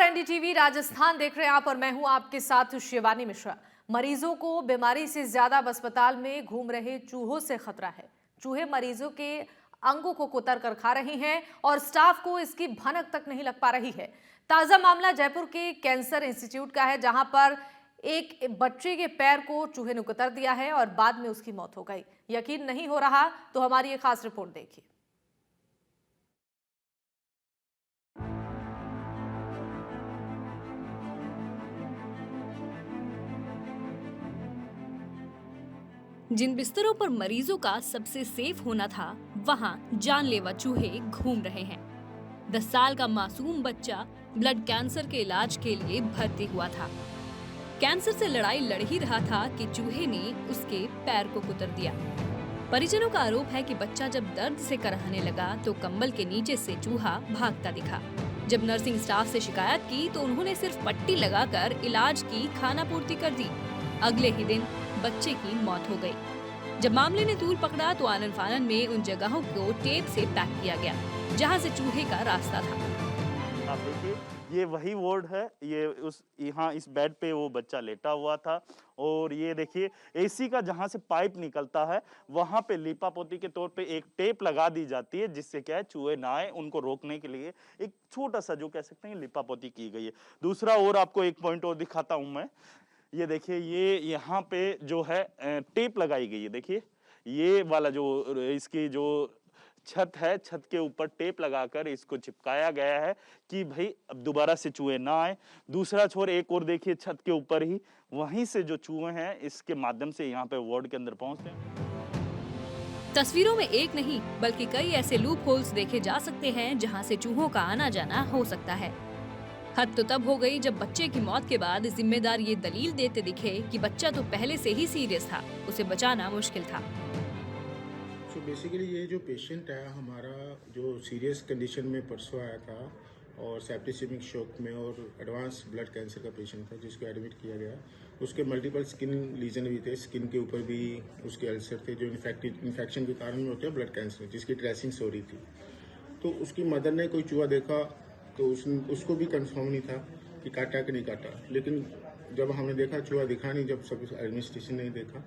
NDTV Rajasthan देख रहे हैं आप और मैं हूं आपके साथ शिवानी मिश्रा। मरीजों को बीमारी से ज्यादा अब अस्पताल में घूम रहे चूहों से खतरा है। चूहे मरीजों के अंगों को कुतर कर खा रही हैं और स्टाफ को इसकी भनक तक नहीं लग पा रही है। ताजा मामला जयपुर के कैंसर इंस्टीट्यूट का है, जहां पर एक बच्चे के पैर को चूहे ने कुतर दिया है और बाद में उसकी मौत हो गई। यकीन नहीं हो रहा तो हमारी ये खास रिपोर्ट देखिए। जिन बिस्तरों पर मरीजों का सबसे सेफ होना था, वहां जानलेवा चूहे घूम रहे हैं। 10 साल का मासूम बच्चा ब्लड कैंसर के इलाज के लिए भर्ती हुआ था। कैंसर से लड़ाई लड़ ही रहा था कि चूहे ने उसके पैर को कुतर दिया। परिजनों का आरोप है कि बच्चा जब दर्द से कराहने लगा तो कंबल के नीचे से चूहा भागता दिखा। जब नर्सिंग स्टाफ से शिकायत की तो उन्होंने सिर्फ पट्टी लगाकर इलाज की खानापूर्ति कर दी। अगले ही दिन बच्चे की मौत हो गई। जब मामले ने तूल पकड़ा तो आनन फानन में उन जगहों को टेप से पैक किया गया जहां से चूहे का रास्ता था। आप देखिए, ये वही वार्ड है। ये यहाँ इस बेड पे वो बच्चा लेटा हुआ था और ये देखिए एसी का जहाँ से पाइप निकलता है वहाँ पे लीपापोती के तौर पे एक टेप लगा दी जाती है, जिससे क्या है चूहे ना आए, उनको रोकने के लिए एक छोटा सा जो कह सकते हैं लीपापोती की गई है। दूसरा और आपको एक पॉइंट और दिखाता हूँ मैं। ये देखिए, ये यहाँ पे जो है टेप लगाई गई है। देखिए ये वाला जो इसकी जो छत है, छत के ऊपर टेप लगाकर इसको चिपकाया गया है कि भाई अब दोबारा से चूहे ना आए। दूसरा छोर एक और देखिए, छत के ऊपर ही वहीं से जो चूहे हैं इसके माध्यम से यहाँ पे वार्ड के अंदर पहुंचते हैं। तस्वीरों में एक नहीं बल्कि कई ऐसे लूप होल्स देखे जा सकते हैं जहां से चूहों का आना जाना हो सकता है। हद तो तब हो गई जब बच्चे की मौत के बाद जिम्मेदार ये दलील देते दिखे कि बच्चा तो पहले से ही सीरियस था, उसे बचाना मुश्किल था। बेसिकली ये जो पेशेंट है हमारा, जो सीरियस कंडीशन में परसों आया था और सेप्टिसेमिक शॉक में और एडवांस ब्लड कैंसर का पेशेंट था जिसको एडमिट किया गया। उसके मल्टीपल स्किन लीजन भी थे, स्किन के ऊपर भी उसके अल्सर थे जो इन्फेक्शन के कारण में होते हैं ब्लड कैंसर, जिसकी ड्रेसिंग्स हो रही थी। तो उसकी मदर ने कोई चूहा देखा तो उसको भी कंफर्म नहीं था कि काटा कि नहीं काटा, लेकिन जब हमने देखा चूहा दिखा नहीं, जब सब एडमिनिस्ट्रेशन ने देखा,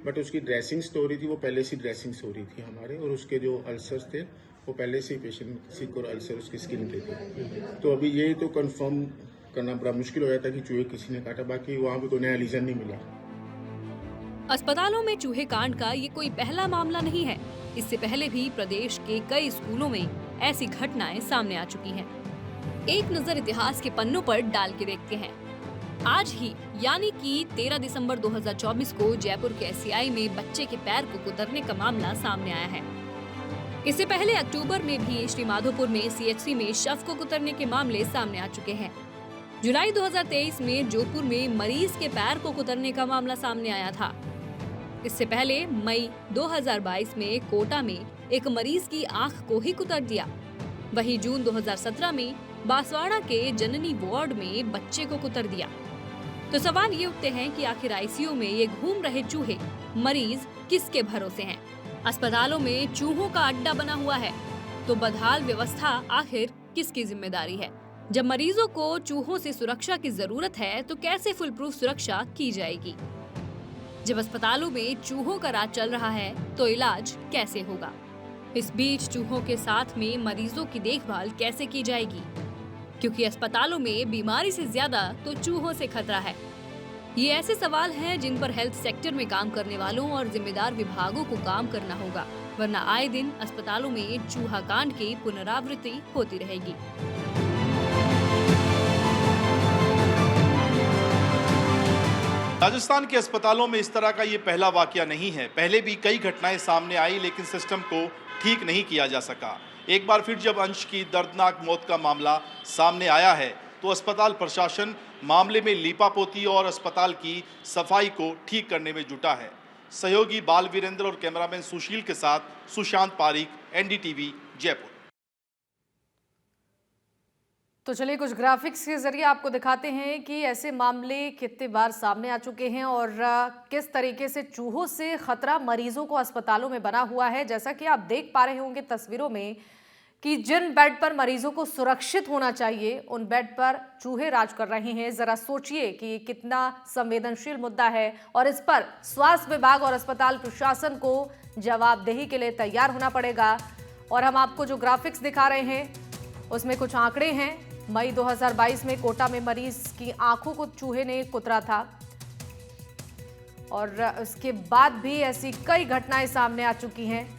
बट उसकी ड्रेसिंग्स तो हो रही थी, वो पहले से ड्रेसिंग्स हो रही थी हमारे, और उसके जो अल्सर्स थे वो पहले से ही पेशेंट सिक और अल्सर उसकी स्किन के थे। तो अभी यही तो कंफर्म करना बड़ा मुश्किल हो जाता कि चूहे किसी ने काटा, बाकी वहाँ पे कोई नया लीजन नहीं मिला। अस्पतालों में चूहे कांड का ये कोई पहला मामला नहीं है। इससे पहले भी प्रदेश के कई स्कूलों में ऐसी घटनाएं सामने आ चुकी हैं। एक नजर इतिहास के पन्नों पर डाल के देखते हैं। आज ही यानी कि 13 दिसंबर 2024 को जयपुर के एससीआई में बच्चे के पैर को कुतरने का मामला सामने आया है। इससे पहले अक्टूबर में भी श्रीमाधोपुर में सीएचसी में शव को कुतरने के मामले सामने आ चुके हैं। जुलाई 2023 में जोधपुर में मरीज के पैर को कुतरने का मामला सामने आया था। इससे पहले मई 2022 में कोटा में एक मरीज की आंख को ही कुतर दिया। वहीं जून 2017 में बांसवाड़ा के जननी वार्ड में बच्चे को कुतर दिया। तो सवाल ये उठते हैं कि आखिर आईसीयू में ये घूम रहे चूहे मरीज किसके भरोसे हैं? अस्पतालों में चूहों का अड्डा बना हुआ है तो बदहाल व्यवस्था आखिर किसकी जिम्मेदारी है? जब मरीजों को चूहों से सुरक्षा की जरूरत है तो कैसे फुल प्रूफ सुरक्षा की जाएगी? जब अस्पतालों में चूहों का राज चल रहा है तो इलाज कैसे होगा? इस बीच चूहों के साथ में मरीजों की देखभाल कैसे की जाएगी? क्योंकि अस्पतालों में बीमारी से ज्यादा तो चूहों से खतरा है। ये ऐसे सवाल हैं जिन पर हेल्थ सेक्टर में काम करने वालों और जिम्मेदार विभागों को काम करना होगा, वरना आए दिन अस्पतालों में चूहा कांड की पुनरावृत्ति होती रहेगी। राजस्थान के अस्पतालों में इस तरह का ये पहला वाकया नहीं है। पहले भी कई घटनाएं सामने आई लेकिन सिस्टम को ठीक नहीं किया जा सका। एक बार फिर जब अंश की दर्दनाक मौत का मामला सामने आया है तो अस्पताल प्रशासन मामले में लीपापोती और अस्पताल की सफाई को ठीक करने में जुटा है। सहयोगी बाल वीरेंद्र और कैमरामैन सुशील के साथ सुशांत पारीक, एनडीटीवी, जयपुर। तो चलिए कुछ ग्राफिक्स के जरिए आपको दिखाते हैं कि ऐसे मामले कितने बार सामने आ चुके हैं और किस तरीके से चूहों से खतरा मरीजों को अस्पतालों में बना हुआ है। जैसा कि आप देख पा रहे होंगे तस्वीरों में, कि जिन बेड पर मरीजों को सुरक्षित होना चाहिए उन बेड पर चूहे राज कर रहे हैं। जरा सोचिए कि ये कितना संवेदनशील मुद्दा है और इस पर स्वास्थ्य विभाग और अस्पताल प्रशासन को जवाबदेही के लिए तैयार होना पड़ेगा। और हम आपको जो ग्राफिक्स दिखा रहे हैं उसमें कुछ आंकड़े हैं। मई 2022 में कोटा में मरीज की आंखों को चूहे ने कुतरा था और उसके बाद भी ऐसी कई घटनाएं सामने आ चुकी हैं।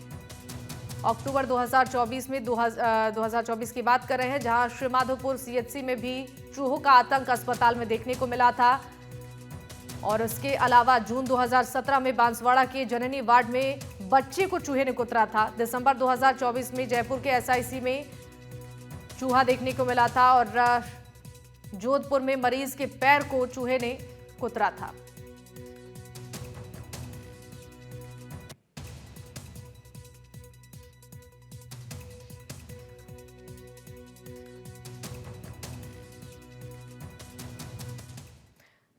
अक्टूबर 2024 में 2024 की बात कर रहे हैं, जहां श्रीमाधोपुर सीएचसी में भी चूहों का आतंक अस्पताल में देखने को मिला था। और उसके अलावा जून 2017 में बांसवाड़ा के जननी वार्ड में बच्चे को चूहे ने कुतरा था। दिसंबर 2024 में जयपुर के एसआईसी में चूहा देखने को मिला था और जोधपुर में मरीज के पैर को चूहे ने कुतरा था।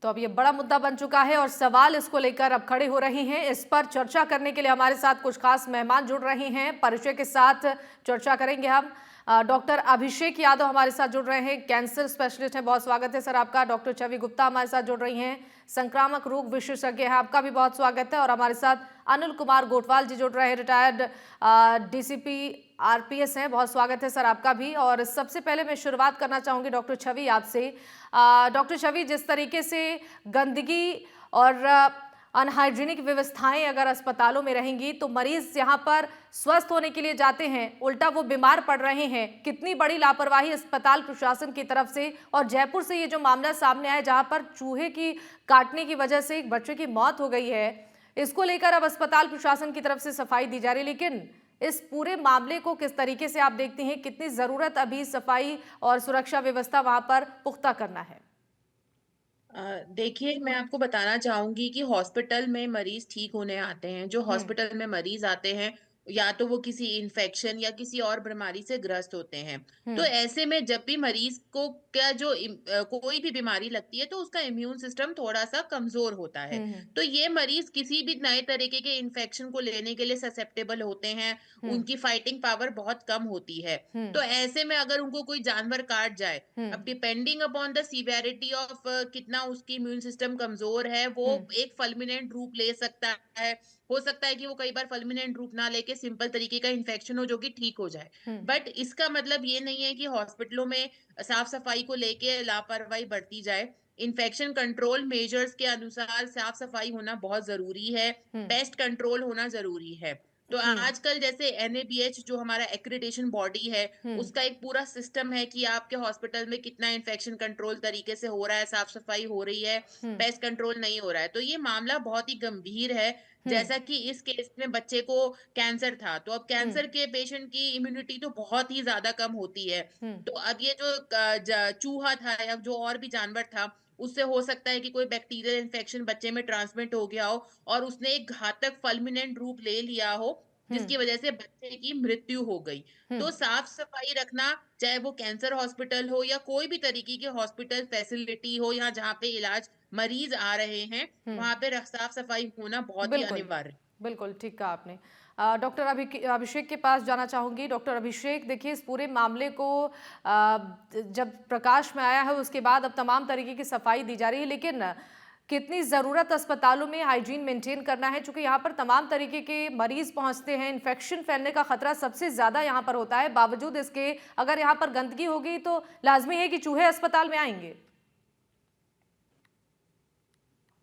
तो अब ये बड़ा मुद्दा बन चुका है और सवाल इसको लेकर अब खड़े हो रहे हैं। इस पर चर्चा करने के लिए हमारे साथ कुछ खास मेहमान जुड़ रहे हैं। परिचय के साथ चर्चा करेंगे हम। डॉक्टर अभिषेक यादव हमारे साथ जुड़ रहे हैं, कैंसर स्पेशलिस्ट हैं, बहुत स्वागत है सर आपका। डॉक्टर छवि गुप्ता हमारे साथ जुड़ रही हैं, संक्रामक रोग विशेषज्ञ हैं, आपका भी बहुत स्वागत है। और हमारे साथ अनिल कुमार गोटवाल जी जुड़ रहे हैं, रिटायर्ड डीसीपी आरपीएस हैं, बहुत स्वागत है सर आपका भी। और सबसे पहले मैं शुरुआत करना चाहूंगी डॉक्टर छवि आपसे। डॉक्टर छवि, जिस तरीके से गंदगी और अनहाइजीनिक व्यवस्थाएं अगर अस्पतालों में रहेंगी तो मरीज यहाँ पर स्वस्थ होने के लिए जाते हैं, उल्टा वो बीमार पड़ रहे हैं। कितनी बड़ी लापरवाही अस्पताल प्रशासन की तरफ से। और जयपुर से ये जो मामला सामने आया जहाँ पर चूहे की काटने की वजह से एक बच्चे की मौत हो गई है, इसको लेकर अब अस्पताल प्रशासन की तरफ से सफाई दी जा रही है, लेकिन इस पूरे मामले को किस तरीके से आप देखती हैं? कितनी जरूरत अभी सफाई और सुरक्षा व्यवस्था वहां पर पुख्ता करना है? देखिए, मैं आपको बताना चाहूंगी कि हॉस्पिटल में मरीज ठीक होने आते हैं। जो हॉस्पिटल में मरीज आते हैं, या तो वो किसी इन्फेक्शन या किसी और बीमारी से ग्रस्त होते हैं। तो ऐसे में जब भी मरीज को कोई भी बीमारी लगती है तो उसका इम्यून सिस्टम थोड़ा सा कमजोर होता है। तो ये मरीज किसी भी नए तरीके के इन्फेक्शन को लेने के लिए ससेप्टेबल होते हैं। उनकी फाइटिंग पावर बहुत कम होती है। तो ऐसे में अगर उनको कोई जानवर काट जाए, अब depending upon the severity of कितना उसकी इम्यून सिस्टम कमजोर है, वो एक फल्मिनेंट रूप ले सकता है। हो सकता है कि वो कई बार फल्मिनेंट रूप ना लेके सिंपल तरीके का इन्फेक्शन हो जो कि ठीक हो जाए। बट इसका मतलब ये नहीं है कि हॉस्पिटलों में साफ सफाई को लेके लापरवाही बरती जाए। इन्फेक्शन कंट्रोल मेजर्स के अनुसार साफ सफाई होना बहुत जरूरी है, पेस्ट कंट्रोल होना जरूरी है। तो आजकल जैसे NABH जो हमारा एक्रेडिटेशन बॉडी है, उसका एक पूरा सिस्टम है कि आपके हॉस्पिटल में कितना इन्फेक्शन कंट्रोल तरीके से हो रहा है, साफ सफाई हो रही है, पेस्ट कंट्रोल नहीं हो रहा है। तो ये मामला बहुत ही गंभीर है। जैसा कि इस केस में बच्चे को कैंसर था, तो अब कैंसर के पेशेंट की इम्यूनिटी तो बहुत ही ज्यादा कम होती है। तो अब ये जो चूहा था या जो और भी जानवर था, उससे हो सकता है कि कोई बैक्टीरियल इन्फेक्शन बच्चे में ट्रांसमिट हो गया हो और उसने एक घातक फल्मिनेंट रूप ले लिया हो, जिसकी वजह से बच्चे की मृत्यु हो गई। तो साफ सफाई रखना, चाहे वो कैंसर हॉस्पिटल हो या कोई भी तरीके की हॉस्पिटल फैसिलिटी हो, या जहाँ पे इलाज मरीज आ रहे हैं, वहां पे साफ सफाई होना बहुत ही अनिवार्य। बिल्कुल ठीक कहा आपने। डॉक्टर अभिषेक के पास जाना चाहूंगी। डॉक्टर अभिषेक, देखिए इस पूरे मामले को जब प्रकाश में आया है उसके बाद अब तमाम तरीके की सफाई दी जा रही है, लेकिन कितनी ज़रूरत अस्पतालों में हाइजीन मेंटेन करना है, क्योंकि यहाँ पर तमाम तरीके के मरीज पहुँचते हैं, इन्फेक्शन फैलने का खतरा सबसे ज़्यादा यहाँ पर होता है। बावजूद इसके अगर यहाँ पर गंदगी होगी तो लाजमी है कि चूहे अस्पताल में आएंगे।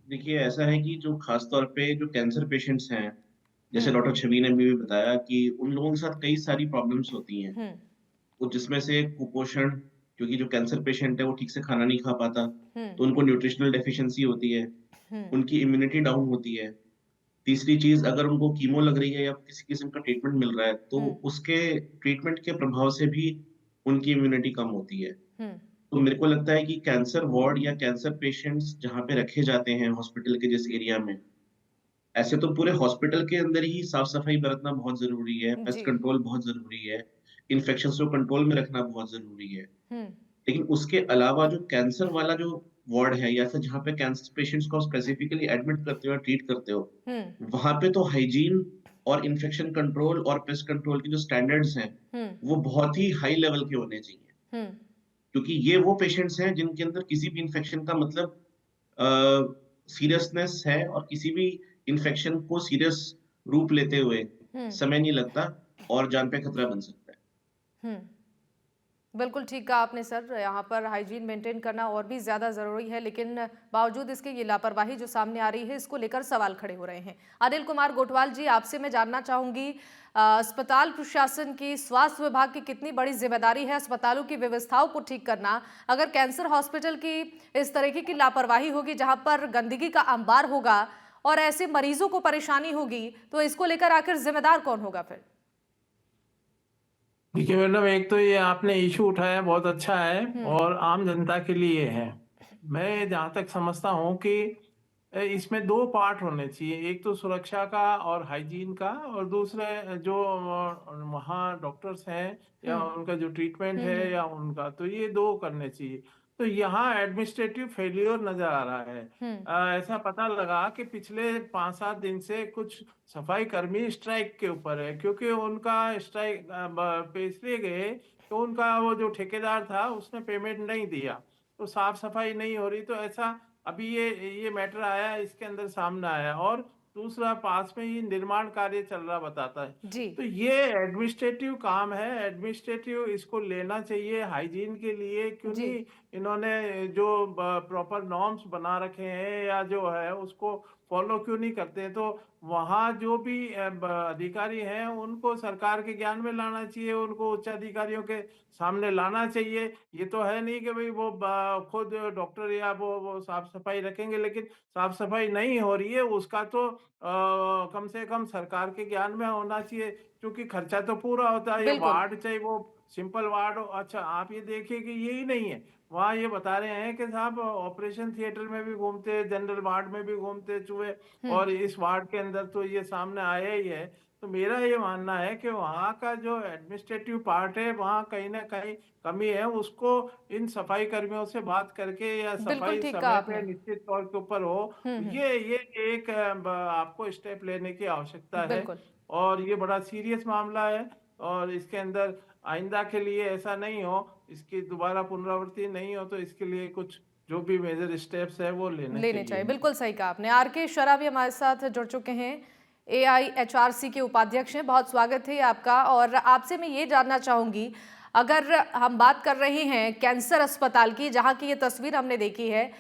देखिए, ऐसा है कि जो खास तौर पे जो कैंसर पेशेंट्स हैं, जैसे डॉक्टर छवि ने भी बताया कि उन लोगों के साथ कई सारी प्रॉब्लम्स होती हैं। वो जिसमें से कुपोषण, क्योंकि जो कैंसर पेशेंट है वो ठीक से खाना नहीं खा पाता, तो उनको न्यूट्रिशनल डेफिशिएंसी होती है, उनकी इम्यूनिटी डाउन होती है। तीसरी चीज, अगर उनको कीमो लग रही है या किसी किस्म का ट्रीटमेंट मिल रहा है, तो उसके ट्रीटमेंट के प्रभाव से भी उनकी इम्यूनिटी कम होती है। तो मेरे को लगता है कि कैंसर वार्ड या कैंसर पेशेंट्स जहाँ पे रखे जाते हैं हॉस्पिटल के जिस एरिया में, ऐसे तो पूरे हॉस्पिटल के अंदर ही साफ सफाई बरतना बहुत जरूरी है, पेस्ट कंट्रोल बहुत जरूरी है, इन्फेक्शन को कंट्रोल में रखना बहुत जरूरी है। लेकिन उसके अलावा जो कैंसर वाला जो वार्ड है या फिर जहाँ पे कैंसर पेशेंट्स को स्पेसिफिकली एडमिट करते हो, ट्रीट करते हो, वहां पे तो हाइजीन और इन्फेक्शन कंट्रोल और पेस्ट कंट्रोल के जो स्टैंडर्ड्स हैं वो बहुत ही हाई लेवल के होने चाहिए, क्योंकि ये वो पेशेंट्स हैं जिनके अंदर किसी भी इन्फेक्शन का मतलब सीरियसनेस है और किसी भी इन्फेक्शन को सीरियस रूप लेते हुए समय नहीं लगता और जान पे खतरा बन सकता है। बिल्कुल ठीक कहा आपने सर, यहाँ पर हाइजीन मेंटेन करना और भी ज़्यादा ज़रूरी है, लेकिन बावजूद इसके ये लापरवाही जो सामने आ रही है, इसको लेकर सवाल खड़े हो रहे हैं। अनिल कुमार गोटवाल जी, आपसे मैं जानना चाहूँगी, अस्पताल प्रशासन की, स्वास्थ्य विभाग की कितनी बड़ी जिम्मेदारी है अस्पतालों की व्यवस्थाओं को ठीक करना? अगर कैंसर हॉस्पिटल की इस तरीके की लापरवाही होगी, जहाँ पर गंदगी का अंबार होगा और ऐसे मरीजों को परेशानी होगी, तो इसको लेकर आखिर जिम्मेदार कौन होगा फिर? देखिए मैडम, एक तो ये आपने इशू उठाया बहुत अच्छा है और आम जनता के लिए है। मैं जहाँ तक समझता हूँ कि इसमें दो पार्ट होने चाहिए, एक तो सुरक्षा का और हाइजीन का, और दूसरे जो वहाँ डॉक्टर्स हैं या उनका जो ट्रीटमेंट है या उनका, तो ये दो करने चाहिए। तो यहाँ एडमिनिस्ट्रेटिव फेलियर नजर आ रहा है। ऐसा पता लगा कि पिछले 5-7 दिन से कुछ सफाई कर्मी स्ट्राइक के ऊपर है, क्योंकि उनका स्ट्राइक पे इसलिए गए तो उनका वो जो ठेकेदार था उसने पेमेंट नहीं दिया, तो साफ सफाई नहीं हो रही। तो ऐसा अभी ये मैटर आया, इसके अंदर सामने आया। और दूसरा, पास में ही निर्माण कार्य चल रहा बताता है। जी। तो ये एडमिनिस्ट्रेटिव काम है, एडमिनिस्ट्रेटिव इसको लेना चाहिए हाइजीन के लिए। क्यों जी। नहीं इन्होंने जो प्रॉपर नॉर्म्स बना रखे हैं या जो है उसको फॉलो क्यों नहीं करते? तो वहाँ जो भी अधिकारी हैं उनको सरकार के ज्ञान में लाना चाहिए, उनको उच्च अधिकारियों के सामने लाना चाहिए। ये तो है नहीं कि भाई वो खुद डॉक्टर या वो साफ सफाई रखेंगे, लेकिन साफ सफाई नहीं हो रही है उसका तो कम से कम सरकार के ज्ञान में होना चाहिए, क्योंकि खर्चा तो पूरा होता है। ये बिल्कुल। वार्ड चाहे वो सिंपल वार्ड हो। अच्छा, आप ये देखिए कि यही नहीं है, वहाँ ये बता रहे हैं कि साहब ऑपरेशन थिएटर में भी घूमते, जनरल वार्ड में भी घूमते चूहे, और इस वार्ड के अंदर तो ये सामने आया ही है। तो मेरा ये मानना है कि वहाँ का जो एडमिनिस्ट्रेटिव पार्ट है वहाँ कहीं ना कहीं कमी है, उसको इन सफाई कर्मियों से बात करके या बिल्कुल सफाई ठीक कहा समय आपने। पे निश्चित तौर के ऊपर हो। ये एक आपको स्टेप लेने की आवश्यकता है, बिल्कुल। और ये बड़ा सीरियस मामला है। और इसके अंदर आइंदा के लिए ऐसा नहीं हो, इसकी दोबारा पुनरावृत्ति नहीं हो, तो इसके लिए कुछ जो भी मेजर स्टेप्स है वो लेने चाहिए। बिल्कुल सही कहा आपने। आर.के. शरा भी हमारे साथ जुड़ चुके हैं, AIHRC के उपाध्यक्ष हैं। बहुत स्वागत है आपका। और आपसे मैं ये जानना चाहूंगी, अगर हम बात कर रहे हैं कैंसर अस्पताल की, जहां की ये तस्वीर हमने देखी है,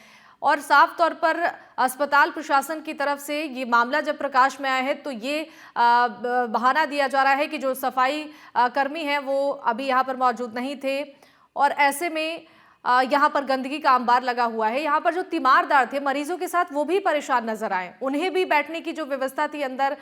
और साफ तौर पर अस्पताल प्रशासन की तरफ से ये मामला जब प्रकाश में आया है, तो ये बहाना दिया जा रहा है कि जो सफाई कर्मी हैं वो अभी यहाँ पर मौजूद नहीं थे, और ऐसे में यहाँ पर गंदगी का अंबार लगा हुआ है। यहाँ पर जो तीमारदार थे मरीजों के साथ, वो भी परेशान नजर आए। उन्हें भी बैठने की जो व्यवस्था थी अंदर,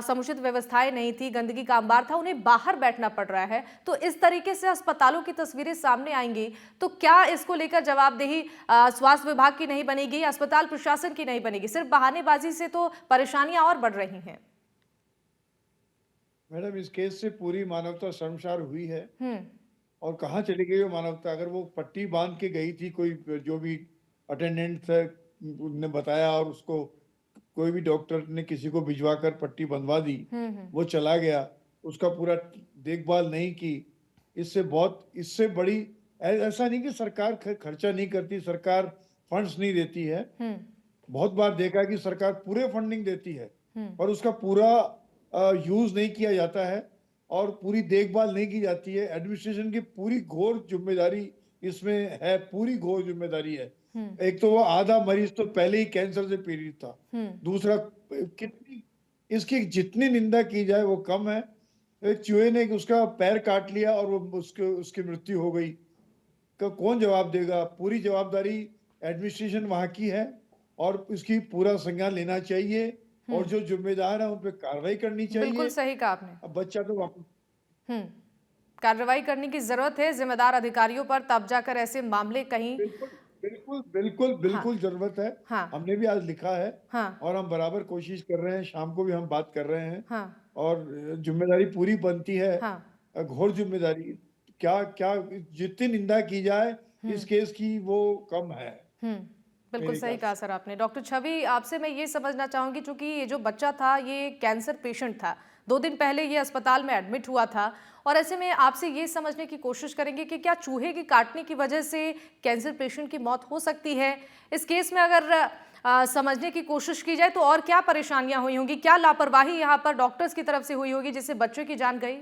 समुचित व्यवस्थाएं नहीं थी, गंदगी का अंबार था, उन्हें बाहर बैठना पड़ रहा है। तो इस तरीके से अस्पतालों की तस्वीरें सामने आएंगी, तो क्या इसको लेकर जवाबदेही स्वास्थ्य विभाग की नहीं बनेगी, अस्पताल प्रशासन की नहीं बनेगी? सिर्फ बहानेबाजी से तो परेशानियां और बढ़ रही हैं। मैडम, इस केस से पूरी मानवता शर्मसार हुई है। और कहाँ चली गई वो मानवता? अगर वो पट्टी बांध के गई थी, कोई जो भी अटेंडेंट था ने बताया, और उसको कोई भी डॉक्टर ने किसी को भिजवा कर पट्टी बंधवा दी, वो चला गया, उसका पूरा देखभाल नहीं की। इससे बड़ी ऐसा नहीं कि सरकार खर्चा नहीं करती, सरकार फंड्स नहीं देती है। बहुत बार देखा कि सरकार पूरे फंडिंग देती है, पर उसका पूरा यूज नहीं किया जाता है और पूरी देखभाल नहीं की जाती है। एडमिनिस्ट्रेशन की पूरी घोर जिम्मेदारी इसमें है, पूरी घोर जिम्मेदारी है। एक तो वो आधा मरीज तो पहले ही कैंसर से पीड़ित था। दूसरा, इसकी जितनी निंदा की जाए वो कम है। एक चूहे ने उसका पैर काट लिया और वो उसकी मृत्यु हो गई, कौन जवाब देगा? पूरी जवाबदारी एडमिनिस्ट्रेशन वहां की है और इसकी पूरा संज्ञान लेना चाहिए, और जो जिम्मेदार है उन पे कार्रवाई करनी चाहिए। बिल्कुल सही कहा आपने। अब बच्चा तो वापस कार्रवाई करने की जरूरत है जिम्मेदार अधिकारियों पर, तब जाकर ऐसे मामले कहीं बिल्कुल जरूरत है। हाँ। हमने भी आज लिखा है। हाँ। और हम बराबर कोशिश कर रहे हैं, शाम को भी हम बात कर रहे हैं। हाँ। और जिम्मेदारी पूरी बनती है। हाँ। घोर जिम्मेदारी, क्या जितनी निंदा की जाए इस केस की वो कम है। बिल्कुल सही कहा सर आपने। डॉक्टर छवि, आपसे मैं ये समझना चाहूंगी, चूंकि ये जो बच्चा था ये कैंसर पेशेंट था, 2 दिन पहले ये अस्पताल में एडमिट हुआ था। और ऐसे में आपसे ये समझने की कोशिश करेंगे कि क्या चूहे के काटने की वजह से कैंसर पेशेंट की मौत हो सकती है? इस केस में अगर समझने की कोशिश की जाए तो और क्या परेशानियां हुई होंगी, क्या लापरवाही यहाँ पर डॉक्टर्स की तरफ से हुई होगी जिससे बच्चे की जान गई?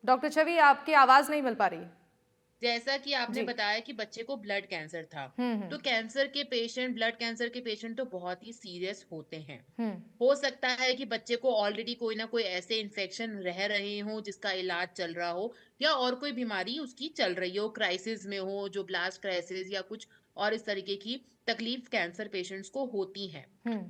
डॉक्टर छवि, आपकी आवाज नहीं मिल पा रही। जैसा कि आपने जी। बताया कि बच्चे को ब्लड कैंसर था, हम्म। तो कैंसर के पेशेंट, ब्लड कैंसर के पेशेंट तो बहुत ही सीरियस होते हैं। हम्म। हो सकता है कि बच्चे को ऑलरेडी कोई ना कोई ऐसे इन्फेक्शन रह रहे हो जिसका इलाज चल रहा हो, या और कोई बीमारी उसकी चल रही हो, क्राइसिस में हो, जो ब्लास्ट क्राइसिस या कुछ और इस तरीके की तकलीफ कैंसर पेशेंट्स को होती है। हम्म।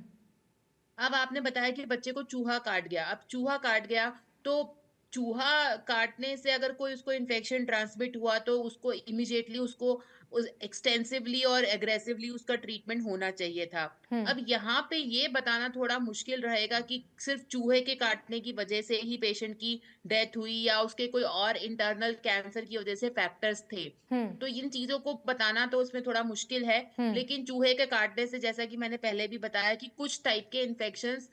अब आपने बताया कि बच्चे को चूहा काट गया। अब चूहा काट गया तो चूहा काटने से अगर कोई उसको इन्फेक्शन ट्रांसमिट हुआ तो उसको इमीडिएटली उसको उस एक्सटेंसिवली और एग्रेसिवली उसका ट्रीटमेंट होना चाहिए था। हम्म। अब यहाँ पे ये बताना थोड़ा मुश्किल रहेगा कि सिर्फ चूहे के काटने की वजह से ही पेशेंट की डेथ हुई या उसके कोई और इंटरनल कैंसर की वजह से फैक्टर्स थे। हम्म। तो इन चीजों को बताना तो उसमें थोड़ा मुश्किल है। हम्म। लेकिन चूहे के काटने से, जैसा कि मैंने पहले भी बताया, कि कुछ टाइप के इन्फेक्शंस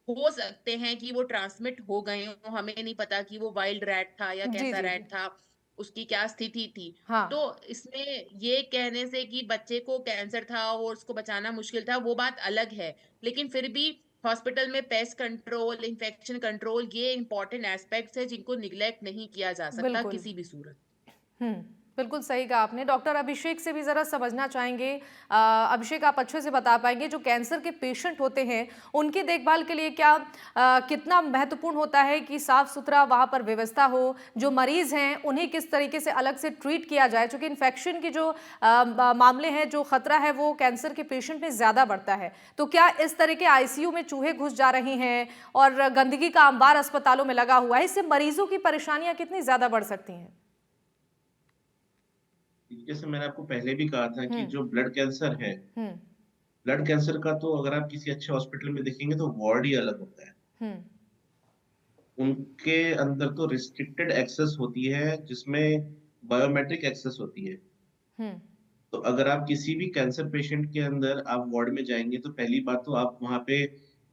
हो सकते हैं कि वो ट्रांसमिट हो गए हों। हमें नहीं पता कि वो वाइल्ड रैट था या जी कैसा जी रैट जी। था, उसकी क्या स्थिति थी। हाँ। तो इसमें ये कहने से कि बच्चे को कैंसर था और उसको बचाना मुश्किल था, वो बात अलग है। लेकिन फिर भी हॉस्पिटल में पेस्ट कंट्रोल, इन्फेक्शन कंट्रोल, ये इंपॉर्टेंट एस्पेक्ट्स है जिनको निग्लेक्ट नहीं किया जा सकता बिल्कुल। किसी भी सूरत। हुँ, बिल्कुल सही कहा आपने। डॉक्टर अभिषेक से भी ज़रा समझना चाहेंगे। अभिषेक, आप अच्छे से बता पाएँगे जो कैंसर के पेशेंट होते हैं, उनकी देखभाल के लिए क्या कितना महत्वपूर्ण होता है कि साफ़-सुथरा वहाँ पर व्यवस्था हो? जो मरीज़ हैं, उन्हें किस तरीके से अलग से ट्रीट किया जाए? चूँकि इन्फेक्शन की जो मामले हैं, जो खतरा है, वो कैंसर के पेशेंट में ज़्यादा बढ़ता है। तो क्या इस तरह के आईसीयू में चूहे घुस जा रहे हैं और गंदगी का अंबार अस्पतालों में लगा हुआ है, इससे मरीज़ों की परेशानियाँ कितनी ज़्यादा बढ़ सकती हैं? जैसे मैंने आपको पहले भी कहा था कि हुँ। जो ब्लड कैंसर है, हुँ। ब्लड कैंसर का तो अगर आप किसी अच्छे हॉस्पिटल में देखेंगे तो वार्ड ही अलग होता है। हुँ। उनके अंदर तो रिस्ट्रिक्टेड एक्सेस होती है जिसमें बायोमेट्रिक एक्सेस होती है। हुँ। तो अगर आप किसी भी कैंसर पेशेंट के अंदर आप वार्ड में जाएँगे तो पहली बात तो आप वहाँ पे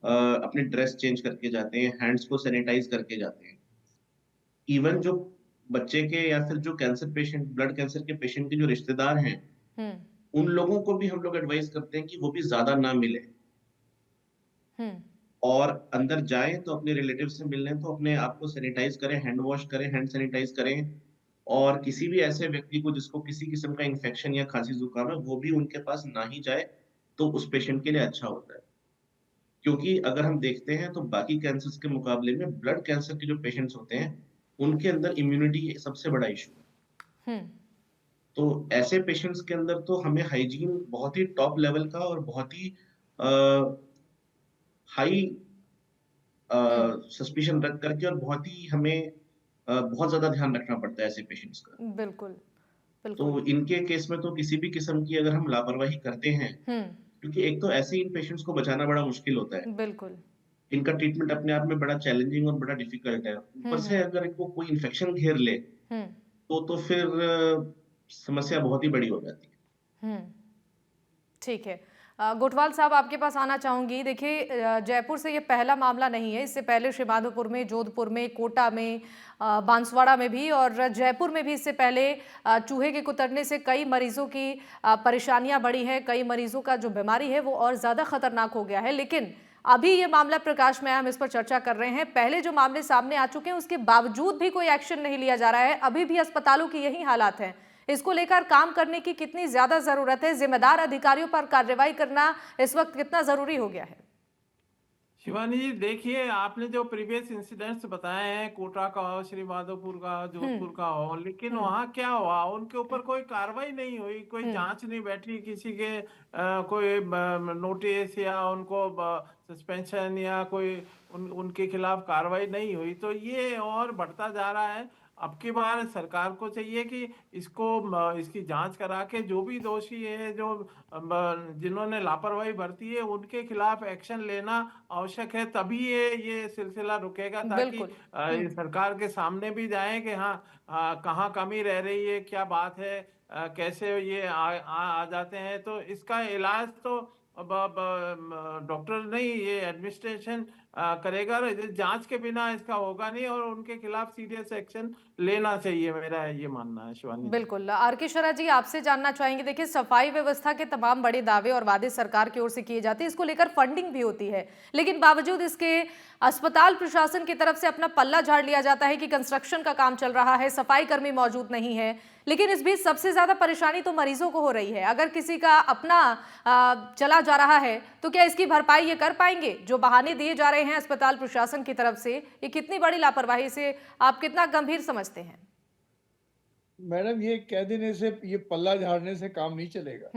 अपनी ड्रेस चेंज करके जाते हैं, हैंड्स को सैनिटाइज़ करके जाते हैं। इवन जो बच्चे के या फिर जो कैंसर पेशेंट, ब्लड कैंसर के पेशेंट के जो रिश्तेदार हैं, हुँ। उन लोगों को भी हम लोग एडवाइस करते हैं कि वो भी ज़्यादा ना मिलें हुँ। और अंदर जाएँ तो अपने रिलेटिव से मिलने तो अपने आप को सैनिटाइज़ करें, हैंड वॉश करें, हैंड सैनिटाइज़ करें और किसी भी ऐसे व्यक्ति को जिसको किसी किस्म का इन्फेक्शन या खाँसी-ज़ुकाम है, वो भी उनके पास ना ही जाए, तो उस पेशेंट के लिए अच्छा होता है। क्योंकि अगर हम देखते हैं तो बाकी कैंसर्स के मुकाबले में ब्लड कैंसर के जो पेशेंट्स होते हैं, उनके अंदर इम्यूनिटी सबसे बड़ा इश्यू है। हुँ। तो ऐसे पेशेंट्स के अंदर तो हमें हाइजीन बहुत ही टॉप लेवल का और बहुत ही अ, हाई हुँ। सस्पिशन रख करके और बहुत ही हमें बहुत ज़्यादा ध्यान रखना पड़ता है ऐसे पेशेंट्स का। बिल्कुल, तो बिल्कुल। इनके केस में तो किसी भी किस्म की अगर हम लापरवाही करते हैं, हुँ। क्योंकि एक तो ऐसे इन पेशेंट्स को बचाना बड़ा मुश्किल होता है। बिल्कुल। इनका ट्रीटमेंट अपने आप में बड़ा चैलेंजिंग और बड़ा डिफ़िकल्ट है। हुँ। ऊपर से हुँ। अगर इनको कोई इन्फेक्शन घेर ले, हुँ। तो फिर समस्या बहुत ही बड़ी हो जाती है। हुँ। ठीक है। गोठवाल साहब, आपके पास आना चाहूँगी। देखिए, जयपुर से ये पहला मामला नहीं है। इससे पहले श्रीमाधोपुर में, जोधपुर में, कोटा में, बांसवाड़ा में भी और जयपुर में भी इससे पहले चूहे के कुतरने से कई मरीजों की परेशानियां बढ़ी हैं। कई मरीजों का जो बीमारी है वो और ज़्यादा खतरनाक हो गया है। लेकिन अभी ये मामला प्रकाश में आया, हम इस पर चर्चा कर रहे हैं। पहले जो मामले सामने आ चुके हैं उसके बावजूद भी कोई एक्शन नहीं लिया जा रहा है। अभी भी अस्पतालों की यही हालात हैं। इसको लेकर काम करने की कितनी ज्यादा जरूरत है? जिम्मेदार अधिकारियों पर कार्रवाई करना इस वक्त कितना जरूरी हो गया है? शिवानी जी, देखिए, आपने जो प्रीवियस इंसिडेंट्स बताए हैं, कोटा का हो, श्रीमाधोपुर का, हम्म। जोधपुर का हो, लेकिन हम्म। वहाँ क्या हुआ? उनके ऊपर कोई कार्रवाई नहीं हुई, कोई हम्म। जांच नहीं बैठी, किसी के कोई नोटिस या उनको सस्पेंशन या कोई उनके खिलाफ कार्रवाई नहीं हुई। तो ये और बढ़ता जा रहा है। अब की बार सरकार को चाहिए कि इसकी जांच करा के जो भी दोषी है, जो जिन्होंने लापरवाही बरती है, उनके खिलाफ एक्शन लेना आवश्यक है। तभी ये सिलसिला रुकेगा, ताकि बिल्कुल। ये सरकार के सामने भी जाए कि हाँ, कहाँ कमी रह रही है, क्या बात है, कैसे ये आ जाते हैं, तो इसका इलाज तो डॉक्टर नहीं, ये एडमिनिस्ट्रेशन करेगा। जांच के बिना इसका होगा नहीं, और उनके खिलाफ सीरियस एक्शन लेना चाहिए, मेरा ये मानना है। शिवानी जी। बिल्कुल। आर के शरा जी, आपसे जानना चाहेंगे, देखिए सफाई व्यवस्था के तमाम बड़े दावे और वादे सरकार की ओर से किए जाते हैं, इसको लेकर फंडिंग भी होती है, लेकिन बावजूद इसके अस्पताल प्रशासन की तरफ से अपना पल्ला झाड़ लिया जाता है कि कंस्ट्रक्शन का काम चल रहा है, सफाई कर्मी मौजूद नहीं है। लेकिन इस बीच सबसे ज्यादा परेशानी तो मरीजों को हो रही है। अगर किसी का अपना चला जा रहा है तो क्या इसकी भरपाई ये कर पाएंगे? जो बहाने दिए जा रहे हैं अस्पताल प्रशासन की तरफ से, ये कितनी बड़ी लापरवाही से आप कितना गंभीर समझते हैं? मैडम, ये कह देने से, ये पल्ला झाड़ने से काम नहीं चलेगा।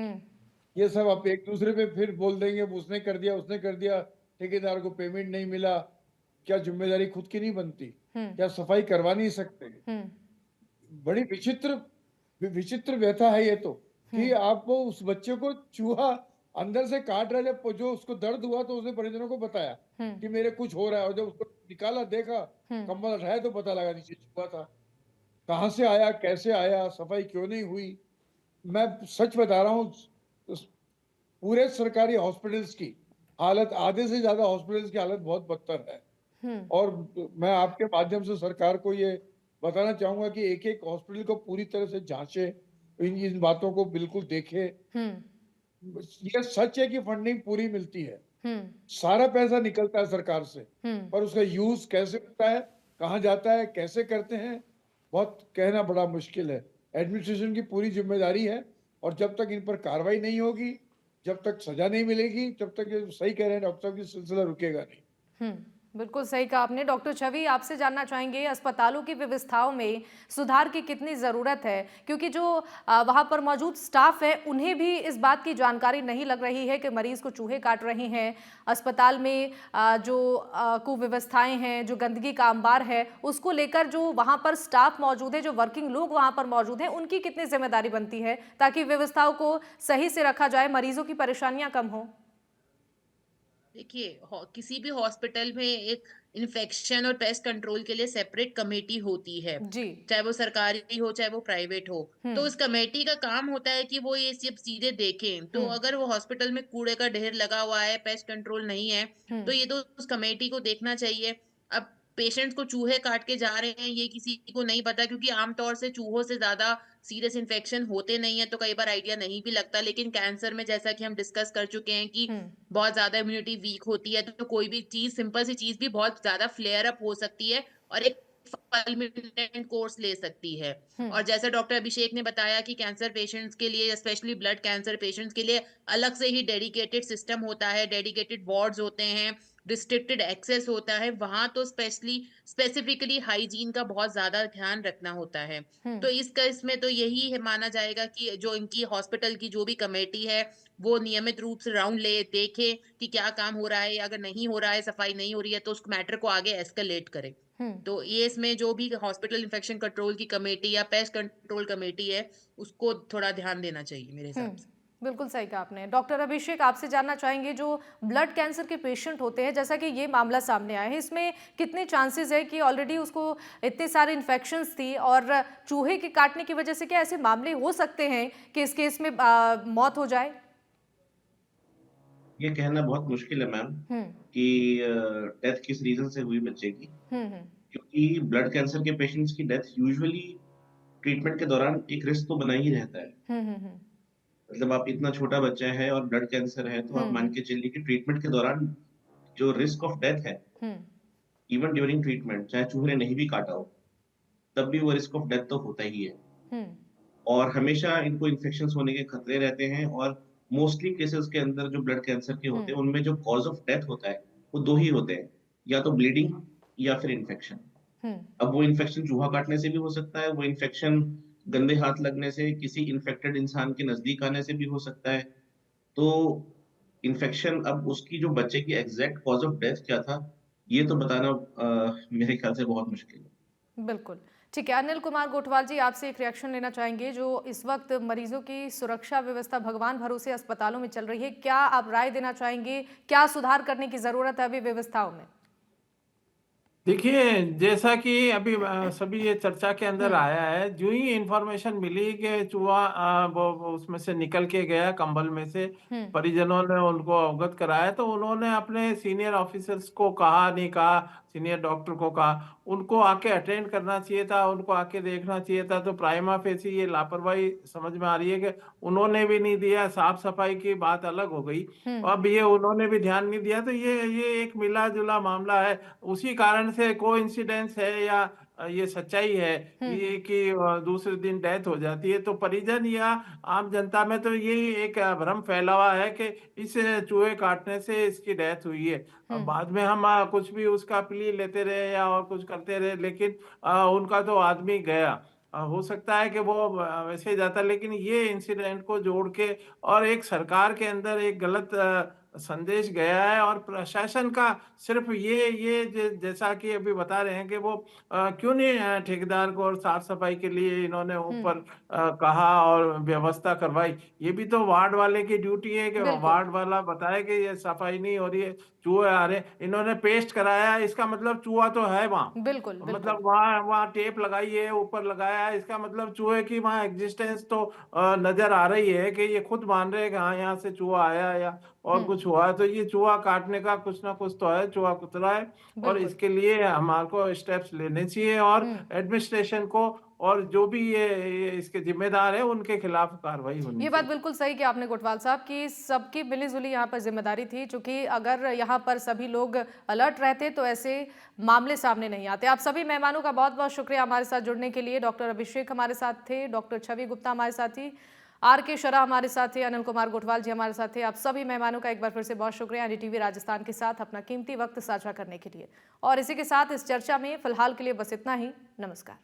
ये सब आप एक दूसरे पे फिर बोल देंगे, उसने कर दिया, ठेकेदार को पेमेंट नहीं मिला। क्या जिम्मेदारी खुद की नहीं बनती? क्या सफाई करवा नहीं सकते? बड़ी विचित्र व्यथा है ये तो, कि आप उस बच्चे को चूहा अंदर से काट रहा है, जब जो उसको दर्द हुआ तो उसने परिजनों को बताया कि मेरे कुछ हो रहा है, और जब उसको निकाला, देखा, कंबल उठाया तो पता लगा नीचे चूहा था। कहाँ से आया, कैसे आया, सफाई क्यों नहीं हुई? मैं सच बता रहा हूँ, पूरे सरकारी हॉस्पिटल्स की हालत, आधे से ज्यादा हॉस्पिटल्स की हालत बहुत बदतर है। और मैं आपके माध्यम से सरकार को ये बताना चाहूंगा कि एक एक हॉस्पिटल को पूरी तरह से जांचे, इन बातों को बिल्कुल देखे। ये सच है कि फंडिंग पूरी मिलती है, सारा पैसा निकलता है सरकार से, पर उसका यूज कैसे होता है, कहाँ जाता है, कैसे करते हैं, बहुत कहना बड़ा मुश्किल है। एडमिनिस्ट्रेशन की पूरी जिम्मेदारी है, और जब तक इन पर कार्रवाई नहीं होगी, जब तक सजा नहीं मिलेगी, जब तक, ये सही कह रहे हैं डॉक्टर साहब, की सिलसिला रुकेगा नहीं। बिल्कुल सही कहा आपने। डॉक्टर छवि, आपसे जानना चाहेंगे, अस्पतालों की व्यवस्थाओं में सुधार की कितनी ज़रूरत है? क्योंकि जो वहाँ पर मौजूद स्टाफ है, उन्हें भी इस बात की जानकारी नहीं लग रही है कि मरीज को चूहे काट रहे हैं। अस्पताल में जो कुव्यवस्थाएं हैं, जो गंदगी का अंबार है, उसको लेकर जो वहाँ पर स्टाफ मौजूद है, जो वर्किंग लोग वहाँ पर मौजूद हैं, उनकी कितनी जिम्मेदारी बनती है ताकि व्यवस्थाओं को सही से रखा जाए, मरीजों की परेशानियां कम हो? देखिए, किसी भी हॉस्पिटल में एक इन्फेक्शन और पेस्ट कंट्रोल के लिए सेपरेट कमेटी होती है, जी। चाहे वो सरकारी हो चाहे वो प्राइवेट हो। तो उस कमेटी का काम होता है कि वो ये सब चीजें देखें। तो अगर वो हॉस्पिटल में कूड़े का ढेर लगा हुआ है, पेस्ट कंट्रोल नहीं है, तो ये तो उस कमेटी को देखना चाहिए। अब पेशेंट्स को चूहे काट के जा रहे हैं, ये किसी को नहीं पता, क्योंकि आमतौर से चूहों से ज्यादा सीरियस इन्फेक्शन होते नहीं है, तो कई बार आइडिया नहीं भी लगता। लेकिन कैंसर में, जैसा कि हम डिस्कस कर चुके हैं, कि बहुत ज्यादा इम्यूनिटी वीक होती है, तो कोई भी चीज, सिंपल सी चीज भी बहुत ज्यादा फ्लेयर अप हो सकती है और एक फुलमिनेंट कोर्स ले सकती है। और जैसा डॉक्टर अभिषेक ने बताया कि कैंसर पेशेंट्स के लिए, स्पेशली ब्लड कैंसर पेशेंट्स के लिए, अलग से ही डेडिकेटेड सिस्टम होता है, डेडिकेटेड वार्ड्स होते हैं, रिस्ट्रिक्टेड एक्सेस होता है। वहां तो स्पेसिफिकली हाइजीन का बहुत ज्यादा ध्यान रखना होता है। तो इस केस में तो यही है, माना जाएगा कि जो इनकी हॉस्पिटल की जो भी कमेटी है, वो नियमित रूप से राउंड ले, देखे कि क्या काम हो रहा है, अगर नहीं हो रहा है, सफाई नहीं हो रही है, तो उस मैटर को आगे एस्केलेट करे। तो ये इसमें जो भी हॉस्पिटल इन्फेक्शन कंट्रोल की कमेटी या पेस्ट कंट्रोल कमेटी है, उसको थोड़ा ध्यान देना चाहिए मेरे हिसाब से। बिल्कुल सही कहा आपने। डॉक्टर अभिषेक, आपसे जानना चाहेंगे, जो ब्लड कैंसर के पेशेंट होते हैं, जैसा कि ये मामला सामने आया है, इसमें कितने चांसेस है कि ऑलरेडी उसको इतने सारे इन्फेक्शंस थी और चूहे के काटने की वजह से क्या ऐसे मामले हो सकते हैं कि इस केस में मौत हो जाए? ये कहना बहुत मुश्किल है मैम कि डेथ किस रीजन से हुई बच्चे की, क्योंकि ब्लड कैंसर के पेशेंट्स की डेथ यूजुअली ट्रीटमेंट के दौरान एक रिस्क तो बना ही रहता है। मतलब आप इतना छोटा बच्चा है और ब्लड कैंसर है, तो आप मान के चलिए कि ट्रीटमेंट के दौरान जो रिस्क ऑफ डेथ है, इवन ड्यूरिंग ट्रीटमेंट, चाहे चूहे ने नहीं भी काटा हो, तब भी वो रिस्क ऑफ डेथ तो होता ही है। और हमेशा इनको इन्फेक्शंस होने के खतरे रहते हैं, और मोस्टली केसेस के अंदर जो ब्लड कैंसर के होते हैं, उनमें जो कॉज ऑफ डेथ होता है वो दो ही होते हैं, या तो ब्लीडिंग या फिर इन्फेक्शन। अब वो इन्फेक्शन चूहा काटने से भी हो सकता है, वो इन्फेक्शन गंदे हाथ लगने से, किसी इन्फेक्टेड इंसान के नजदीक आने से भी हो सकता है। तो इन्फेक्शन, अब उसकी जो बच्चे की एग्जैक्ट कॉज ऑफ डेथ क्या था, ये तो बताना मेरे ख्याल से बहुत मुश्किल है। बिल्कुल ठीक है। अनिल कुमार गोठवाल जी, आपसे एक रिएक्शन लेना चाहेंगे। जो इस वक्त मरीजों की सुरक्षा व्यवस्था भगवान भरोसे अस्पतालों में चल रही है, क्या आप राय देना चाहेंगे, क्या सुधार करने की जरूरत है अभी व्यवस्थाओं में? देखिए, जैसा कि अभी सभी ये चर्चा के अंदर आया है, जो ही इन्फॉर्मेशन मिली कि चूहा वो उसमें से निकल के गया कंबल में से, परिजनों ने उनको अवगत कराया, तो उन्होंने अपने सीनियर ऑफिसर्स को कहा, नहीं कहा, सीनियर डॉक्टर को कहा, उनको आके अटेंड करना चाहिए था, उनको आके देखना चाहिए था। तो प्राइमा फेसी ये लापरवाही समझ में आ रही है कि उन्होंने भी नहीं दिया, साफ-सफाई की बात अलग हो गई। अब ये उन्होंने भी ध्यान नहीं दिया, तो ये एक मिला-जुला मामला है। उसी कारण से कोइंसिडेंस है या ये सच्चाई है ये कि दूसरे दिन डेथ हो जाती है, तो परिजन या आम जनता में तो यही एक भ्रम फैला हुआ है कि इस चूहे काटने से इसकी डेथ हुई है। बाद में हम कुछ भी उसका प्ली लेते रहे या और कुछ करते रहे, लेकिन उनका तो आदमी गया। हो सकता है कि वो वैसे ही जाता, लेकिन ये इंसिडेंट को जोड़ के और एक सरकार के अंदर एक गलत संदेश गया है, और प्रशासन का सिर्फ ये जैसा कि अभी बता रहे हैं कि वो क्यों नहीं ठेकेदार को और साफ सफाई के लिए इन्होंने ऊपर कहा और व्यवस्था करवाई। ये भी तो वार्ड वाले की ड्यूटी है कि बिल्कुल। वार्ड वाला बताए कि ये सफाई नहीं हो रही है, चूहे आ रहे हैं। इन्होंने पेस्ट कराया, इसका मतलब चूहा तो है वहाँ। बिल्कुल, मतलब बिल्कुल। वहाँ टेप लगाई है, ऊपर लगाया है, इसका मतलब चूहे की वहाँ एग्जिस्टेंस तो नजर आ रही है कि ये खुद मान रहे हैं कि हाँ यहाँ से चूहा आया या और कुछ हुआ है। तो ये चूहा काटने का कुछ ना कुछ तो है, चूहा कुतरा है, और बिल्कुल। इसके लिए हमारे को स्टेप्स लेने चाहिए, और एडमिनिस्ट्रेशन को और जो भी ये इसके जिम्मेदार है उनके खिलाफ कार्रवाई होनी ये बात चाहिए। बिल्कुल सही कि आपने कोटवाल साहब कि सबकी मिली-जुली यहाँ पर जिम्मेदारी थी, क्योंकि अगर यहाँ पर सभी लोग अलर्ट रहते तो ऐसे मामले सामने नहीं आते। आप सभी मेहमानों का बहुत-बहुत शुक्रिया हमारे साथ जुड़ने के लिए। डॉक्टर अभिषेक हमारे साथ थे, डॉक्टर छवि गुप्ता हमारे साथ थी, आर.के. शरा हमारे साथ थे, अनिल कुमार गोठवाल जी हमारे साथ थे। आप सभी मेहमानों का एक बार फिर से बहुत शुक्रिया एनडीटीवी राजस्थान के साथ अपना कीमती वक्त साझा करने के लिए। और इसी के साथ इस चर्चा में फिलहाल के लिए बस इतना ही। नमस्कार।